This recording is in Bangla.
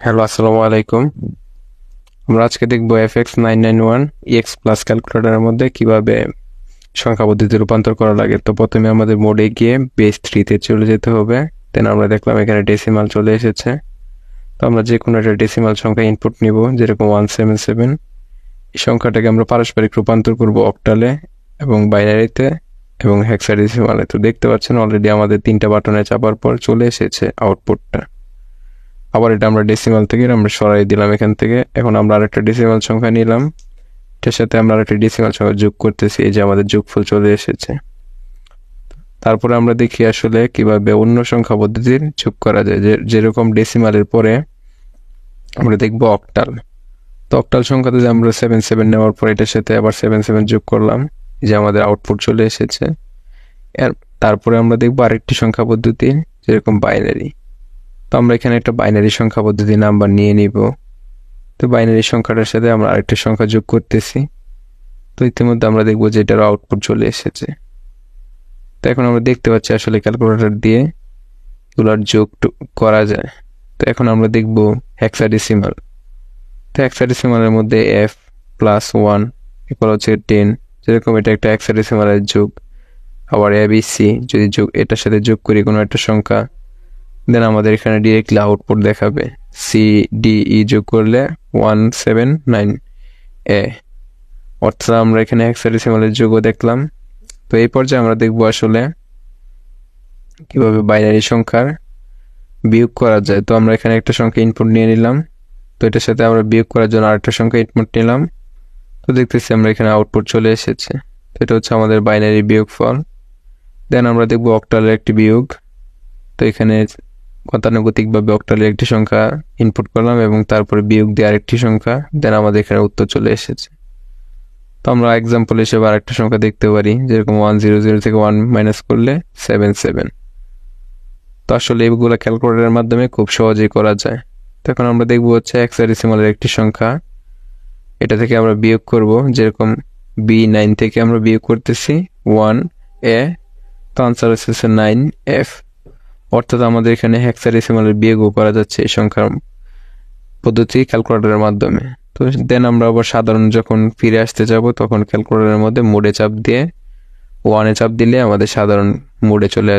হ্যালো, আসসালামু আলাইকুম। আমরা আজকে দেখব FX991 EX প্লাস ক্যালকুলেটরের মধ্যে কিভাবে সংখ্যা পদ্ধতি রূপান্তর করা লাগে। তো প্রথমে আমাদের মোডে গিয়ে বেস 3-তে চলে যেতে হবে। দেন আমরা দেখলাম এখানে ডেসিমাল চলে এসেছে। তো আমরা যে কোনো একটা ডেসিমাল সংখ্যা ইনপুট নিব, যেরকম 177। এই সংখ্যাটাকে আমরা পারস্পরিক রূপান্তর করব অক্টালে এবং বাইনারিতে এবং হেক্সাডেসিমালে। তো দেখতে পাচ্ছেন অলরেডি আমাদের 3টা বাটনে চাপার পর চলে এসেছে আউটপুটটা। আবার এটা আমরা ডেসিমাল থেকে আমরা সরাই দিলাম এখান থেকে। এখন আমরা আরেকটা ডেসিমাল সংখ্যা নিলাম, এটার সাথে আমরা আরেকটা ডেসিমাল সংখ্যা যোগ করতেছি। এই যে আমাদের যোগফল চলে এসেছে। তারপরে আমরা দেখি আসলে কিভাবে অন্য সংখ্যা পদ্ধতির যোগ করা যায়। যেরকম ডেসিমালের পরে আমরা দেখবো অক্টাল। তো অক্টাল সংখ্যাতে যে আমরা 77 নেওয়ার পর এটার সাথে আবার 77 যোগ করলাম, এই যে আমাদের আউটপুট চলে এসেছে। এর তারপরে আমরা দেখবো আরেকটি সংখ্যা পদ্ধতি, যেরকম বাইনারি। তো আমরা এখানে একটা বাইনারি সংখ্যা পদ্ধতি নাম্বার নিয়ে নিব। তো বাইনারি সংখ্যাটার সাথে আমরা আরেকটা সংখ্যা যোগ করতেছি। তো ইতিমধ্যে আমরা দেখবো যে এটার আউটপুট চলে এসেছে। তো এখন আমরা দেখতে পাচ্ছি আসলে ক্যালকুলেটর দিয়ে এগুলোর যোগ করা যায়। তো এখন আমরা দেখবো হেক্সাডেসিমাল। তো হেক্সাডেসিমালের মধ্যে F+1 ইকুয়াল হচ্ছে 10, যেরকম এটা একটা হেক্সাডেসিমালের যোগ। আবার ABC যদি যোগ এটার সাথে যোগ করি কোনো একটা সংখ্যা, দেন আমাদের এখানে ডিরেক্টলি আউটপুট দেখাবে। CDE যোগ করলে 179A, অর্থাৎ আমরা এখানে হেক্সাডেসিমালের যোগও দেখলাম। তো এই পর্যায়ে আমরা দেখবো আসলে কিভাবে বাইনারি সংখ্যার বিয়োগ করা যায়। তো আমরা এখানে একটা সংখ্যা ইনপুট নিয়ে নিলাম, তো এটার সাথে আমরা বিয়োগ করার জন্য আরেকটা সংখ্যা ইনপুট নিলাম। তো দেখতেছি আমরা এখানে আউটপুট চলে এসেছে। তো এটা হচ্ছে আমাদের বাইনারি বিয়োগফল। দেন আমরা দেখবো অক্টালের একটি বিয়োগ। তো এখানে গতানুগতিকভাবে অক্টালের একটি সংখ্যা ইনপুট করলাম এবং তারপরে বিয়োগ দিয়ে আরেকটি সংখ্যা, দেন আমাদের এখানে উত্তর চলে এসেছে। তো আমরা এক্সাম্পল হিসেবে আরেকটা সংখ্যা দেখতে পারি, যেরকম 100 থেকে 1 মাইনাস করলে 77। তো আসলে এগুলো ক্যালকুলেটরের মাধ্যমে খুব সহজেই করা যায়। তো এখন আমরা দেখবো হচ্ছে হেক্সাডেসিমালের একটি সংখ্যা, এটা থেকে আমরা বিয়োগ করব। যেরকম B9 থেকে আমরা বিয়োগ করতেছি 1A, তো আনসার হচ্ছে 9F। অর্থাৎ আমাদের এখানে হেক্সাডেসিমালের বিয়োগও করা যাচ্ছে এই সংখ্যার পদ্ধতি ক্যালকুলেটরের মাধ্যমে। তো দেন আমরা আবার সাধারণ যখন ফিরে আসতে যাব, তখন ক্যালকুলেটরের মধ্যে মোডে চাপ দিয়ে 1-এ চাপ দিলে আমাদের সাধারণ মোডে চলে আসবে।